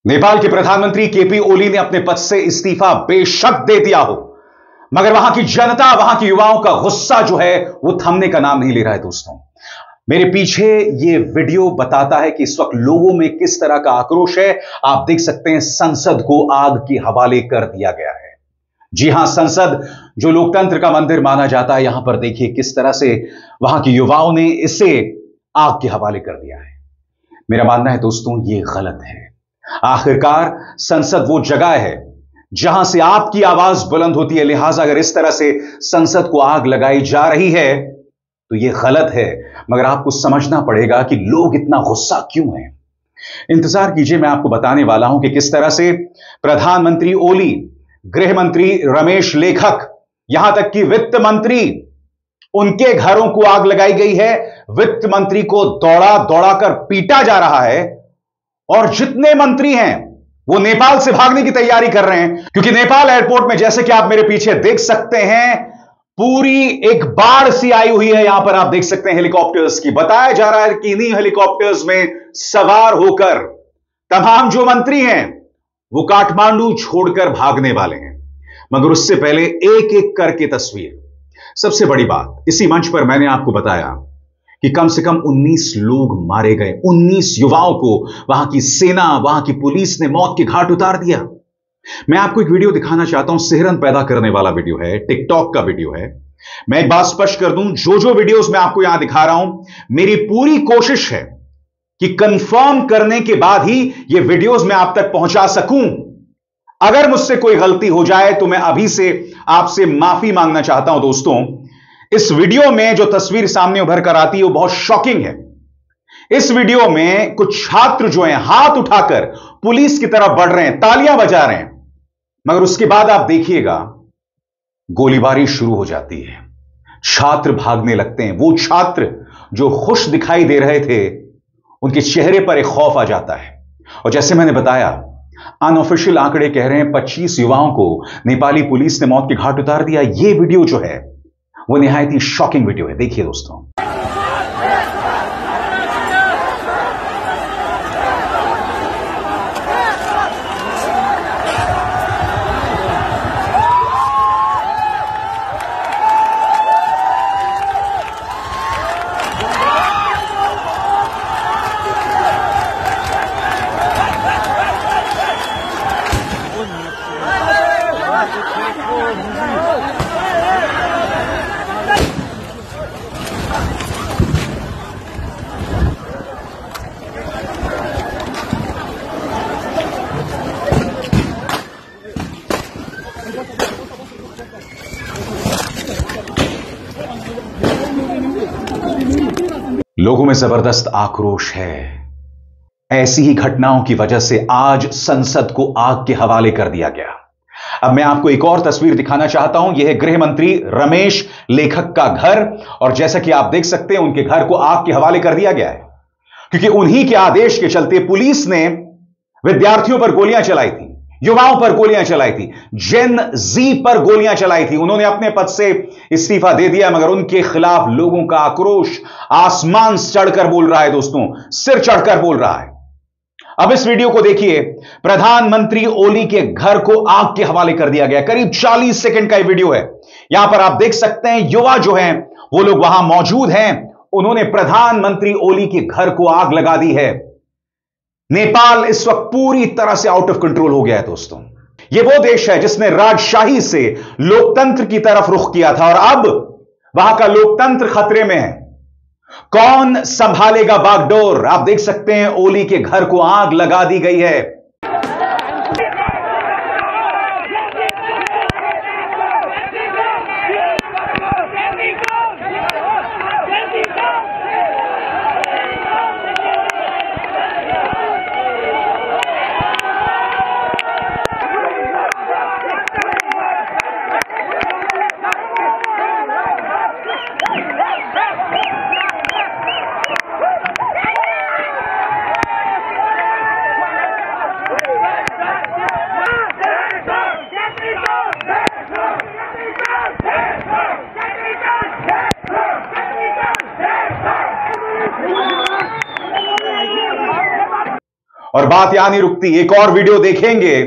नेपाल के प्रधानमंत्री केपी ओली ने अपने पद से इस्तीफा बेशक दे दिया हो, मगर वहां की जनता, वहां के युवाओं का गुस्सा जो है वो थमने का नाम नहीं ले रहा है। दोस्तों, मेरे पीछे ये वीडियो बताता है कि इस वक्त लोगों में किस तरह का आक्रोश है। आप देख सकते हैं, संसद को आग के हवाले कर दिया गया है। जी हां, संसद जो लोकतंत्र का मंदिर माना जाता है, यहां पर देखिए किस तरह से वहां के युवाओं ने इसे आग के हवाले कर दिया है। मेरा मानना है दोस्तों, ये गलत है। आखिरकार संसद वो जगह है जहां से आपकी आवाज बुलंद होती है, लिहाजा अगर इस तरह से संसद को आग लगाई जा रही है तो यह गलत है। मगर आपको समझना पड़ेगा कि लोग इतना गुस्सा क्यों हैं। इंतजार कीजिए, मैं आपको बताने वाला हूं कि किस तरह से प्रधानमंत्री ओली, गृह मंत्री रमेश लेखक, यहां तक कि वित्त मंत्री, उनके घरों को आग लगाई गई है। वित्त मंत्री को दौड़ा दौड़ा कर पीटा जा रहा है और जितने मंत्री हैं वो नेपाल से भागने की तैयारी कर रहे हैं, क्योंकि नेपाल एयरपोर्ट में, जैसे कि आप मेरे पीछे देख सकते हैं, पूरी एक बाढ़ सी आई हुई है। यहां पर आप देख सकते हैं हेलीकॉप्टर्स की। बताया जा रहा है कि इन्हीं हेलीकॉप्टर्स में सवार होकर तमाम जो मंत्री हैं वो काठमांडू छोड़कर भागने वाले हैं। मगर उससे पहले एक एक करके तस्वीर। सबसे बड़ी बात, इसी मंच पर मैंने आपको बताया कि कम से कम 19 लोग मारे गए। 19 युवाओं को वहां की सेना, वहां की पुलिस ने मौत के घाट उतार दिया। मैं आपको एक वीडियो दिखाना चाहता हूं, सिहरन पैदा करने वाला वीडियो है, टिकटॉक का वीडियो है। मैं एक बात स्पष्ट कर दूं, जो वीडियोस मैं आपको यहां दिखा रहा हूं, मेरी पूरी कोशिश है कि कंफर्म करने के बाद ही ये वीडियोस मैं आप तक पहुंचा सकूं। अगर मुझसे कोई गलती हो जाए तो मैं अभी से आपसे माफी मांगना चाहता हूं। दोस्तों, इस वीडियो में जो तस्वीर सामने उभर कर आती है वो बहुत शॉकिंग है। इस वीडियो में कुछ छात्र जो हैं हाथ उठाकर पुलिस की तरफ बढ़ रहे हैं, तालियां बजा रहे हैं, मगर उसके बाद आप देखिएगा गोलीबारी शुरू हो जाती है। छात्र भागने लगते हैं। वो छात्र जो खुश दिखाई दे रहे थे, उनके चेहरे पर एक खौफ आ जाता है। और जैसे मैंने बताया, अनऑफिशियल आंकड़े कह रहे हैं 25 युवाओं को नेपाली पुलिस ने मौत के घाट उतार दिया। यह वीडियो जो है वो निहायत ही शॉकिंग वीडियो है। देखिए दोस्तों। लोगों में जबरदस्त आक्रोश है। ऐसी ही घटनाओं की वजह से आज संसद को आग के हवाले कर दिया गया। अब मैं आपको एक और तस्वीर दिखाना चाहता हूं। यह है गृह मंत्री रमेश लेखक का घर, और जैसा कि आप देख सकते हैं, उनके घर को आग के हवाले कर दिया गया है, क्योंकि उन्हीं के आदेश के चलते पुलिस ने विद्यार्थियों पर गोलियां चलाई थी, युवाओं पर गोलियां चलाई थी, जेन जी पर गोलियां चलाई थी। उन्होंने अपने पद से इस्तीफा दे दिया, मगर उनके खिलाफ लोगों का आक्रोश आसमान चढ़कर बोल रहा है। दोस्तों, सिर चढ़कर बोल रहा है। अब इस वीडियो को देखिए। प्रधानमंत्री ओली के घर को आग के हवाले कर दिया गया। करीब 40 सेकंड का यह वीडियो है। यहां पर आप देख सकते हैं, युवा जो हैं वो लोग वहां मौजूद हैं। उन्होंने प्रधानमंत्री ओली के घर को आग लगा दी है। नेपाल इस वक्त पूरी तरह से आउट ऑफ कंट्रोल हो गया है। दोस्तों, यह वो देश है जिसने राजशाही से लोकतंत्र की तरफ रुख किया था, और अब वहां का लोकतंत्र खतरे में है। कौन संभालेगा बागडोर? आप देख सकते हैं, ओली के घर को आग लगा दी गई है। और बात यहां नहीं रुकती, एक और वीडियो देखेंगे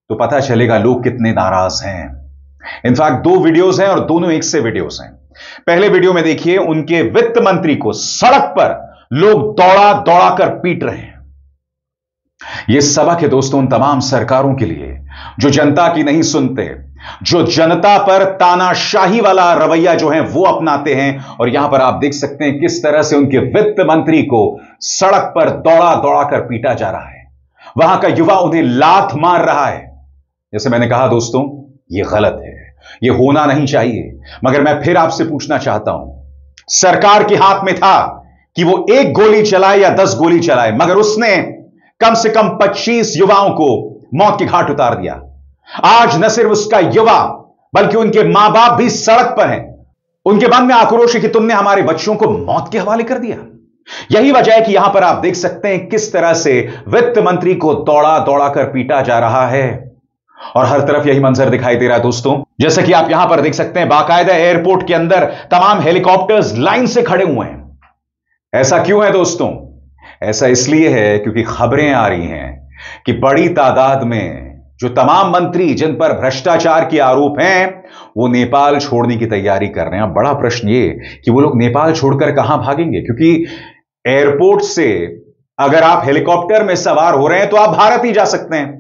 तो पता चलेगा लोग कितने नाराज हैं। इनफैक्ट 2 वीडियोस हैं और दोनों एक से वीडियोस हैं। पहले वीडियो में देखिए, उनके वित्त मंत्री को सड़क पर लोग दौड़ा दौड़ा कर पीट रहे हैं। यह सबक है दोस्तों उन तमाम सरकारों के लिए जो जनता की नहीं सुनते, जो जनता पर तानाशाही वाला रवैया जो है वो अपनाते हैं। और यहां पर आप देख सकते हैं किस तरह से उनके वित्त मंत्री को सड़क पर दौड़ा दौड़ा कर पीटा जा रहा है। वहां का युवा उन्हें लात मार रहा है। जैसे मैंने कहा दोस्तों, यह गलत है, यह होना नहीं चाहिए। मगर मैं फिर आपसे पूछना चाहता हूं, सरकार के हाथ में था कि वो 1 गोली चलाए या 10 गोली चलाए, मगर उसने कम से कम 25 युवाओं को मौत के घाट उतार दिया। आज न सिर्फ उसका युवा बल्कि उनके मां बाप भी सड़क पर हैं। उनके मन में आक्रोश है कि तुमने हमारे बच्चों को मौत के हवाले कर दिया। यही वजह है कि यहां पर आप देख सकते हैं किस तरह से वित्त मंत्री को दौड़ा दौड़ा कर पीटा जा रहा है। और हर तरफ यही मंजर दिखाई दे रहा है दोस्तों। जैसे कि आप यहां पर देख सकते हैं, बाकायदा एयरपोर्ट के अंदर तमाम हेलीकॉप्टर्स लाइन से खड़े हुए हैं। ऐसा क्यों है दोस्तों? ऐसा इसलिए है क्योंकि खबरें आ रही हैं कि बड़ी तादाद में जो तमाम मंत्री जिन पर भ्रष्टाचार के आरोप हैं वो नेपाल छोड़ने की तैयारी कर रहे हैं। बड़ा प्रश्न ये कि वो लोग नेपाल छोड़कर कहां भागेंगे, क्योंकि एयरपोर्ट से अगर आप हेलीकॉप्टर में सवार हो रहे हैं तो आप भारत ही जा सकते हैं।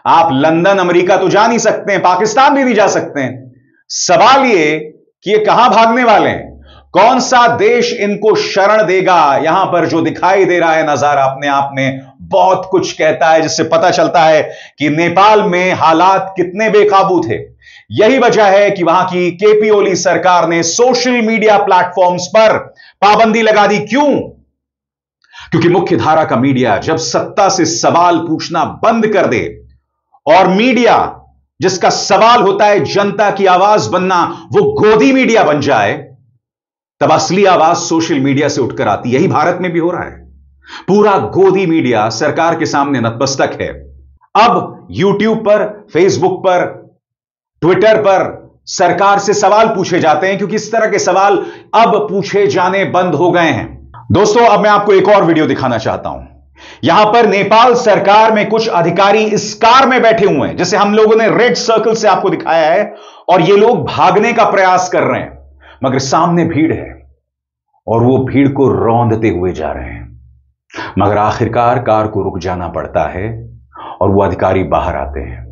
आप लंदन अमेरिका तो जा नहीं सकते हैं, पाकिस्तान भी नहीं जा सकते हैं। सवाल ये कि ये कहां भागने वाले हैं, कौन सा देश इनको शरण देगा। यहां पर जो दिखाई दे रहा है नजारा अपने आप में बहुत कुछ कहता है, जिससे पता चलता है कि नेपाल में हालात कितने बेकाबू थे। यही वजह है कि वहां की केपी ओली सरकार ने सोशल मीडिया प्लेटफॉर्म्स पर पाबंदी लगा दी। क्यों? क्योंकि मुख्य धारा का मीडिया जब सत्ता से सवाल पूछना बंद कर दे और मीडिया जिसका सवाल होता है जनता की आवाज बनना, वो गोदी मीडिया बन जाए, तब असली आवाज सोशल मीडिया से उठकर आती। यही भारत में भी हो रहा है। पूरा गोदी मीडिया सरकार के सामने नतमस्तक है। अब यूट्यूब पर, फेसबुक पर, ट्विटर पर सरकार से सवाल पूछे जाते हैं, क्योंकि इस तरह के सवाल अब पूछे जाने बंद हो गए हैं। दोस्तों, अब मैं आपको एक और वीडियो दिखाना चाहता हूं। यहां पर नेपाल सरकार में कुछ अधिकारी इस कार में बैठे हुए हैं, जैसे हम लोगों ने रेड सर्कल से आपको दिखाया है, और ये लोग भागने का प्रयास कर रहे हैं, मगर सामने भीड़ है और वो भीड़ को रौंदते हुए जा रहे हैं। मगर आखिरकार कार को रुक जाना पड़ता है और वो अधिकारी बाहर आते हैं।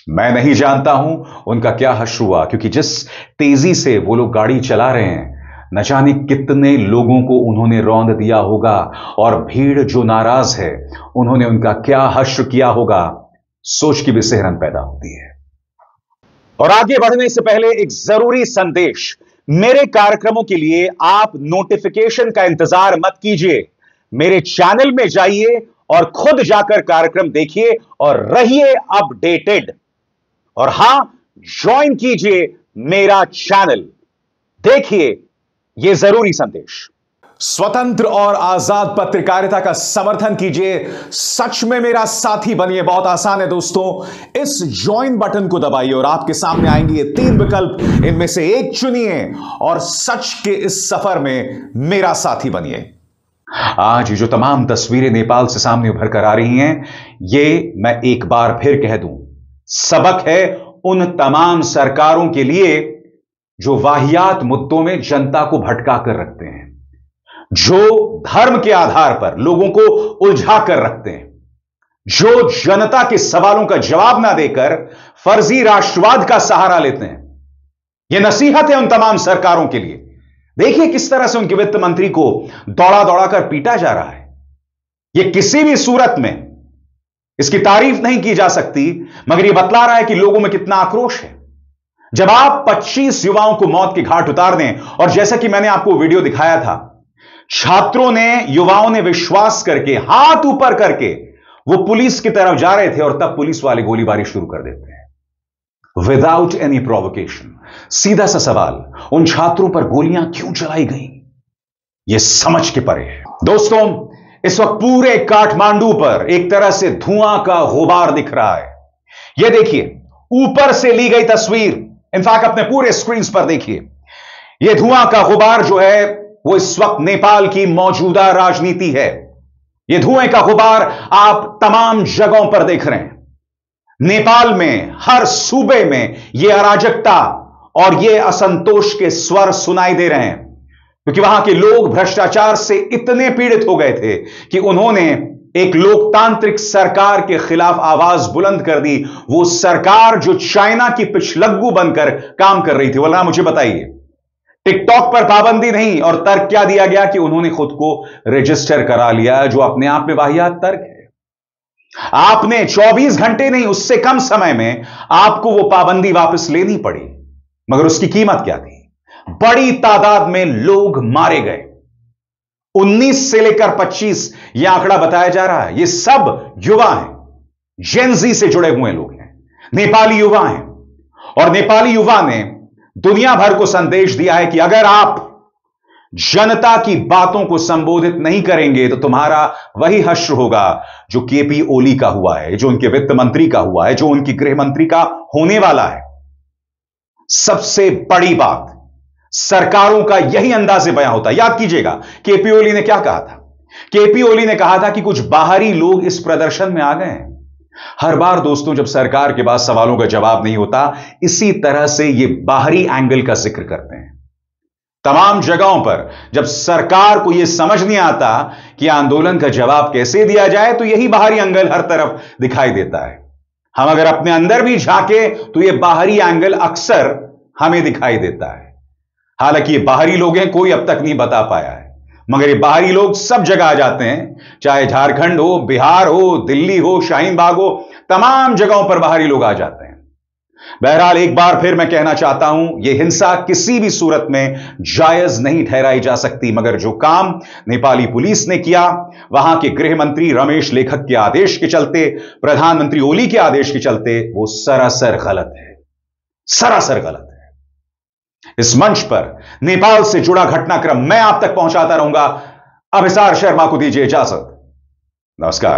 मैं नहीं जानता हूं उनका क्या हश्र हुआ, क्योंकि जिस तेजी से वो लोग गाड़ी चला रहे हैं, न जाने कितने लोगों को उन्होंने रौंद दिया होगा। और भीड़ जो नाराज है, उन्होंने उनका क्या हश्र किया होगा, सोच की भी सिहरन पैदा होती है। और आगे बढ़ने से पहले एक जरूरी संदेश। मेरे कार्यक्रमों के लिए आप नोटिफिकेशन का इंतजार मत कीजिए। मेरे चैनल में जाइए और खुद जाकर कार्यक्रम देखिए और रहिए अपडेटेड। और हां, ज्वाइन कीजिए मेरा चैनल। देखिए यह जरूरी संदेश। स्वतंत्र और आजाद पत्रकारिता का समर्थन कीजिए, सच में मेरा साथी बनिए। बहुत आसान है दोस्तों, इस ज्वाइन बटन को दबाइए और आपके सामने आएंगे ये 3 विकल्प, इनमें से एक चुनिए और सच के इस सफर में मेरा साथी बनिए। आज जो तमाम तस्वीरें नेपाल से सामने उभर कर आ रही हैं, ये मैं एक बार फिर कह दूं, सबक है उन तमाम सरकारों के लिए जो वाहियात मुद्दों में जनता को भटका कर रखते हैं, जो धर्म के आधार पर लोगों को उलझा कर रखते हैं, जो जनता के सवालों का जवाब ना देकर फर्जी राष्ट्रवाद का सहारा लेते हैं। यह नसीहत है उन तमाम सरकारों के लिए। देखिए किस तरह से उनके वित्त मंत्री को दौड़ा दौड़ा कर पीटा जा रहा है। यह किसी भी सूरत में इसकी तारीफ नहीं की जा सकती, मगर यह बतला रहा है कि लोगों में कितना आक्रोश है। जब आप 25 युवाओं को मौत के घाट उतार दें, और जैसा कि मैंने आपको वीडियो दिखाया था, छात्रों ने, युवाओं ने विश्वास करके, हाथ ऊपर करके वो पुलिस की तरफ जा रहे थे और तब पुलिस वाले गोलीबारी शुरू कर देते हैं विदाउट एनी प्रोवोकेशन। सीधा सा सवाल, उन छात्रों पर गोलियां क्यों चलाई गई, यह समझ के परे है। दोस्तों, इस वक्त पूरे काठमांडू पर एक तरह से धुआं का गुबार दिख रहा है। यह देखिए, ऊपर से ली गई तस्वीर, इनफैक्ट अपने पूरे स्क्रीन पर देखिए। यह धुआं का गुबार जो है वो इस वक्त नेपाल की मौजूदा राजनीति है। यह धुएं का गुबार आप तमाम जगहों पर देख रहे हैं। नेपाल में हर सूबे में यह अराजकता और यह असंतोष के स्वर सुनाई दे रहे हैं, क्योंकि वहां के लोग भ्रष्टाचार से इतने पीड़ित हो गए थे कि उन्होंने एक लोकतांत्रिक सरकार के खिलाफ आवाज बुलंद कर दी। वो सरकार जो चाइना की पिछलग्गू बनकर काम कर रही थी। बोला, मुझे बताइए, टिकटॉक पर पाबंदी नहीं, और तर्क क्या दिया गया कि उन्होंने खुद को रजिस्टर करा लिया, जो अपने आप में वाहियात तर्क है। आपने 24 घंटे नहीं, उससे कम समय में आपको वो पाबंदी वापस लेनी पड़ी, मगर उसकी कीमत क्या थी? बड़ी तादाद में लोग मारे गए। 19 से लेकर 25 यह आंकड़ा बताया जा रहा है। ये सब युवा हैं, जेनजी से जुड़े हुए लोग हैं, नेपाली युवा हैं, और नेपाली युवा ने दुनिया भर को संदेश दिया है कि अगर आप जनता की बातों को संबोधित नहीं करेंगे तो तुम्हारा वही हश्र होगा जो केपी ओली का हुआ है, जो उनके वित्त मंत्री का हुआ है, जो उनकी गृह मंत्री का होने वाला है। सबसे बड़ी बात, सरकारों का यही अंदाजे बयां होता है। याद कीजिएगा, केपी ओली ने क्या कहा था? केपी ओली ने कहा था कि कुछ बाहरी लोग इस प्रदर्शन में आ गए हैं। हर बार दोस्तों, जब सरकार के पास सवालों का जवाब नहीं होता, इसी तरह से ये बाहरी एंगल का जिक्र करते हैं। तमाम जगहों पर जब सरकार को यह समझ नहीं आता कि आंदोलन का जवाब कैसे दिया जाए, तो यही बाहरी एंगल हर तरफ दिखाई देता है। हम अगर अपने अंदर भी झांके तो यह बाहरी एंगल अक्सर हमें दिखाई देता है। हालांकि ये बाहरी लोग हैं, कोई अब तक नहीं बता पाया है, मगर ये बाहरी लोग सब जगह आ जाते हैं, चाहे झारखंड हो, बिहार हो, दिल्ली हो, शाहीन बाग हो, तमाम जगहों पर बाहरी लोग आ जाते हैं। बहरहाल, एक बार फिर मैं कहना चाहता हूं, यह हिंसा किसी भी सूरत में जायज नहीं ठहराई जा सकती, मगर जो काम नेपाली पुलिस ने किया, वहां के गृह मंत्री रमेश लेखक के आदेश के चलते, प्रधानमंत्री ओली के आदेश के चलते, वो सरासर गलत है, सरासर गलत है। इस मंच पर नेपाल से जुड़ा घटनाक्रम मैं आप तक पहुंचाता रहूंगा। अभिसार शर्मा को दीजिए इजाजत। नमस्कार।